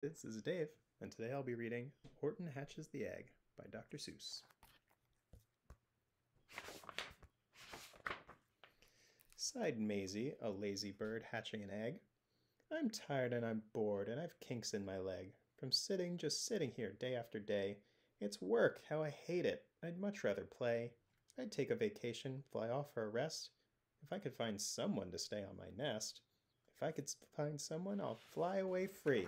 This is Dave, and today I'll be reading Horton Hatches the Egg by Dr. Seuss. Sighed Maisie, a lazy bird hatching an egg. I'm tired and I'm bored and I've kinks in my leg from just sitting here day after day. It's work, how I hate it. I'd much rather play. I'd take a vacation, fly off for a rest. If I could find someone to stay on my nest. If I could find someone, I'll fly away free.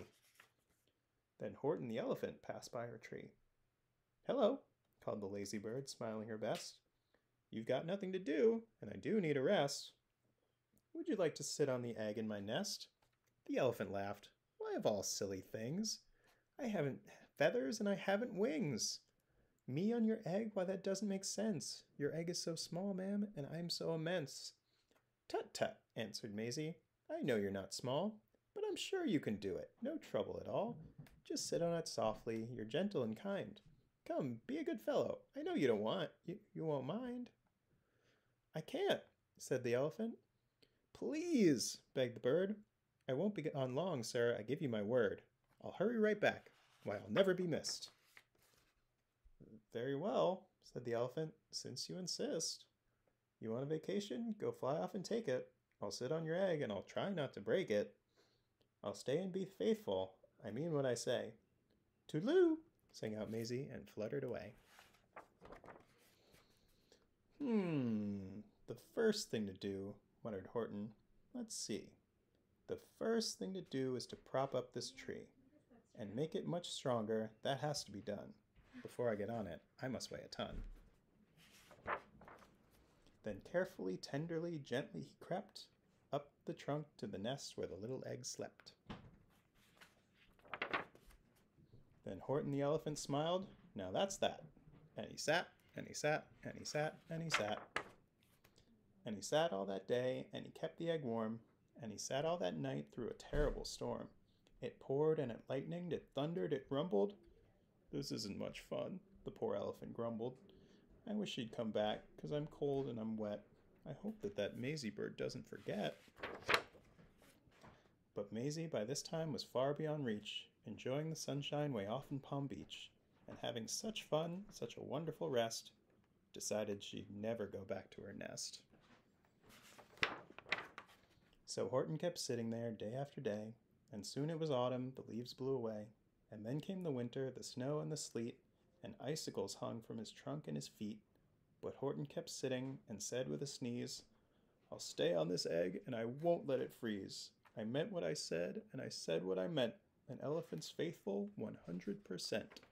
Then Horton the elephant passed by her tree. "Hello," called the lazy bird, smiling her best. "You've got nothing to do, and I do need a rest. Would you like to sit on the egg in my nest?" The elephant laughed. "Why, of all silly things, I haven't feathers and I haven't wings. Me on your egg? Why, that doesn't make sense. Your egg is so small, ma'am, and I'm so immense." "Tut, tut," answered Maisie. "I know you're not small, but I'm sure you can do it. No trouble at all. Just sit on it softly. You're gentle and kind. Come, be a good fellow. I know you don't want. You won't mind." "I can't," said the elephant. "Please," begged the bird. "I won't be on long, sir. I give you my word. I'll hurry right back. Why, I'll never be missed." "Very well," said the elephant, "since you insist. You want a vacation? Go fly off and take it. I'll sit on your egg and I'll try not to break it. I'll stay and be faithful. I mean what I say." "Toodaloo!" sang out Maisie and fluttered away. The first thing to do," muttered Horton. "Let's see. The first thing to do is to prop up this tree and make it much stronger. That has to be done. Before I get on it, I must weigh a ton." Then carefully, tenderly, gently he crept up the trunk to the nest where the little egg slept. Then Horton the elephant smiled. "Now that's that." And he sat, and he sat, and he sat, and he sat. And he sat all that day, and he kept the egg warm. And he sat all that night through a terrible storm. It poured and it lightened, it thundered, it rumbled. "This isn't much fun," the poor elephant grumbled. "I wish he'd come back, 'cause I'm cold and I'm wet. I hope that Maisie bird doesn't forget." But Maisie by this time was far beyond reach, enjoying the sunshine way off in Palm Beach, and having such fun, such a wonderful rest, decided she'd never go back to her nest. So Horton kept sitting there day after day, and soon it was autumn, the leaves blew away, and then came the winter, the snow and the sleet, and icicles hung from his trunk and his feet. But Horton kept sitting, and said with a sneeze, "I'll stay on this egg, and I won't let it freeze. I meant what I said, and I said what I meant. An elephant's faithful 100%.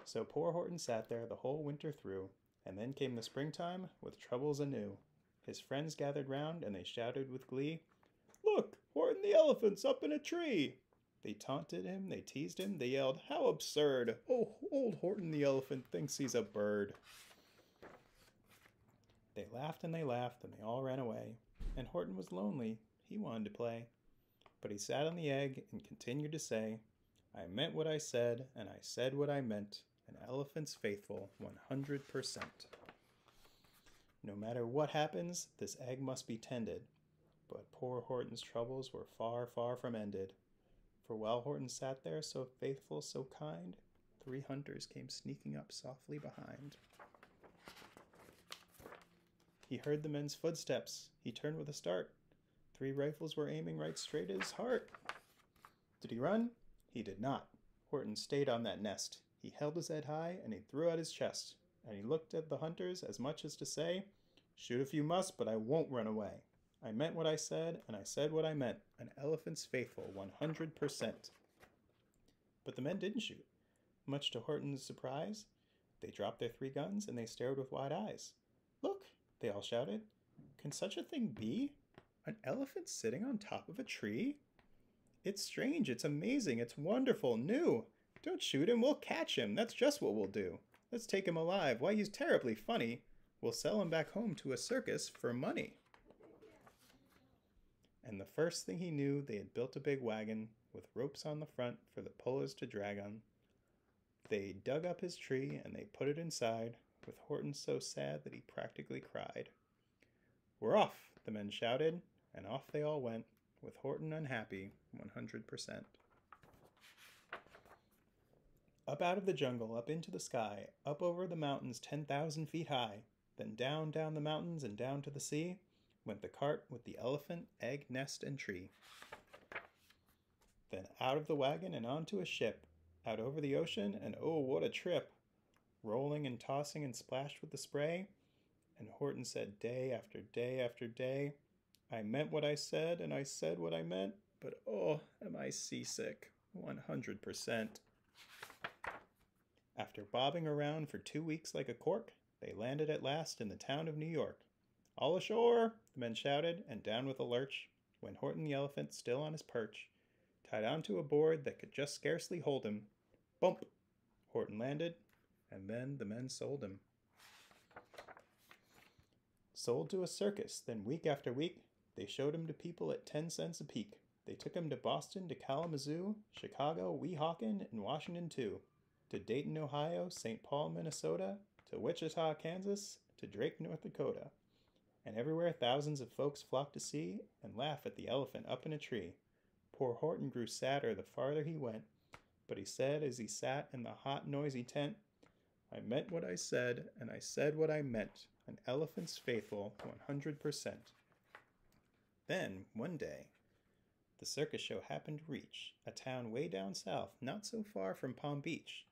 So poor Horton sat there the whole winter through, and then came the springtime with troubles anew. His friends gathered round, and they shouted with glee, "Look, Horton the elephant's up in a tree!" They taunted him, they teased him, they yelled, "How absurd! Oh, old Horton the elephant thinks he's a bird." They laughed, and they all ran away. And Horton was lonely. He wanted to play. But he sat on the egg and continued to say, "I meant what I said, and I said what I meant. An elephant's faithful 100%. No matter what happens, this egg must be tended." But poor Horton's troubles were far, far from ended. For while Horton sat there so faithful, so kind, 3 hunters came sneaking up softly behind. He heard the men's footsteps. He turned with a start. 3 rifles were aiming right straight at his heart. Did he run? He did not. Horton stayed on that nest. He held his head high, and he threw out his chest. And he looked at the hunters as much as to say, "Shoot if you must, but I won't run away. I meant what I said, and I said what I meant. An elephant's faithful 100%. But the men didn't shoot. Much to Horton's surprise, they dropped their 3 guns, and they stared with wide eyes. "Look!" they all shouted. "Can such a thing be? An elephant sitting on top of a tree? It's strange, it's amazing, it's wonderful, new! Don't shoot him, we'll catch him, that's just what we'll do. Let's take him alive, why he's terribly funny. We'll sell him back home to a circus for money." And the first thing he knew, they had built a big wagon with ropes on the front for the pullers to drag on. They dug up his tree and they put it inside, with Horton so sad that he practically cried. "We're off!" the men shouted, and off they all went, with Horton unhappy 100%. Up out of the jungle, up into the sky, up over the mountains 10,000 feet high, then down, down the mountains and down to the sea, went the cart with the elephant, egg, nest, and tree. Then out of the wagon and onto a ship, out over the ocean, and oh, what a trip! Rolling and tossing and splashed with the spray. And Horton said day after day after day, I meant what I said, and I said what I meant, but oh, am I seasick, 100%. After bobbing around for 2 weeks like a cork, they landed at last in the town of New York. All ashore, the men shouted, and down with a lurch went Horton the elephant, still on his perch, tied onto a board that could just scarcely hold him. Bump! Horton landed, and then the men sold him. Sold to a circus, then week after week, they showed him to people at 10 cents a peek. They took him to Boston, to Kalamazoo, Chicago, Weehawken, and Washington too. To Dayton, Ohio, St. Paul, Minnesota, to Wichita, Kansas, to Drake, North Dakota. And everywhere thousands of folks flocked to see and laugh at the elephant up in a tree. Poor Horton grew sadder the farther he went, but he said as he sat in the hot, noisy tent, I meant what I said, and I said what I meant. An elephant's faithful, 100%. Then, one day, the circus show happened to reach a town way down south, not so far from Palm Beach.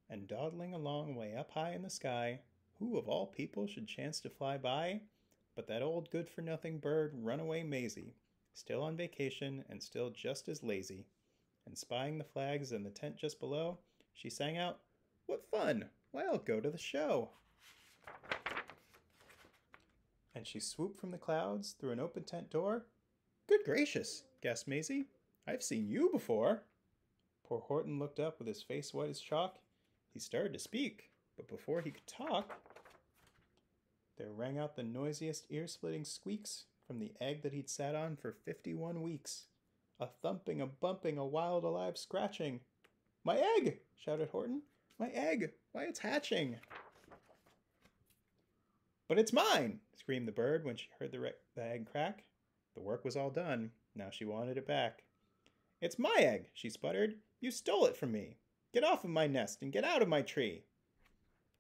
And dawdling along way up high in the sky, who of all people should chance to fly by but that old good-for-nothing bird, Runaway Maisie, still on vacation and still just as lazy. And spying the flags in the tent just below, she sang out, What fun! Why, I'll go to the show! And she swooped from the clouds through an open tent door. Good gracious, gasped Maisie. I've seen you before. Poor Horton looked up with his face white as chalk. He started to speak, but before he could talk, there rang out the noisiest ear-splitting squeaks from the egg that he'd sat on for 51 weeks. A thumping, a bumping, a wild, alive scratching. My egg! Shouted Horton. My egg! Why, it's hatching! But it's mine! Screamed the bird when she heard the egg crack. The work was all done. Now she wanted it back. It's my egg, she sputtered. You stole it from me. Get off of my nest and get out of my tree.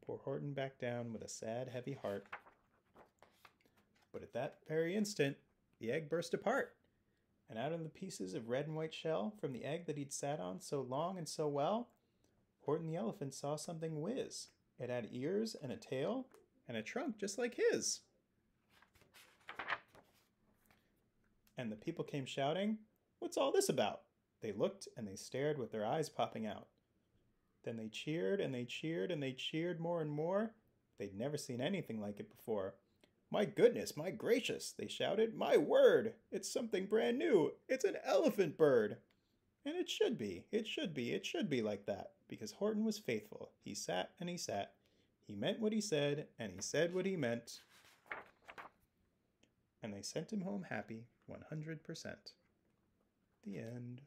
Poor Horton backed down with a sad, heavy heart. But at that very instant, the egg burst apart, and out of the pieces of red and white shell from the egg that he'd sat on so long and so well, Horton the elephant saw something whiz. It had ears and a tail and a trunk just like his. And the people came shouting, What's all this about? They looked and they stared with their eyes popping out. Then they cheered and they cheered and they cheered more and more. They'd never seen anything like it before. My goodness, my gracious, they shouted. My word, it's something brand new. It's an elephant bird. And it should be, it should be, it should be like that, because Horton was faithful. He sat and he sat. He meant what he said, and he said what he meant. And they sent him home happy, 100%. The end.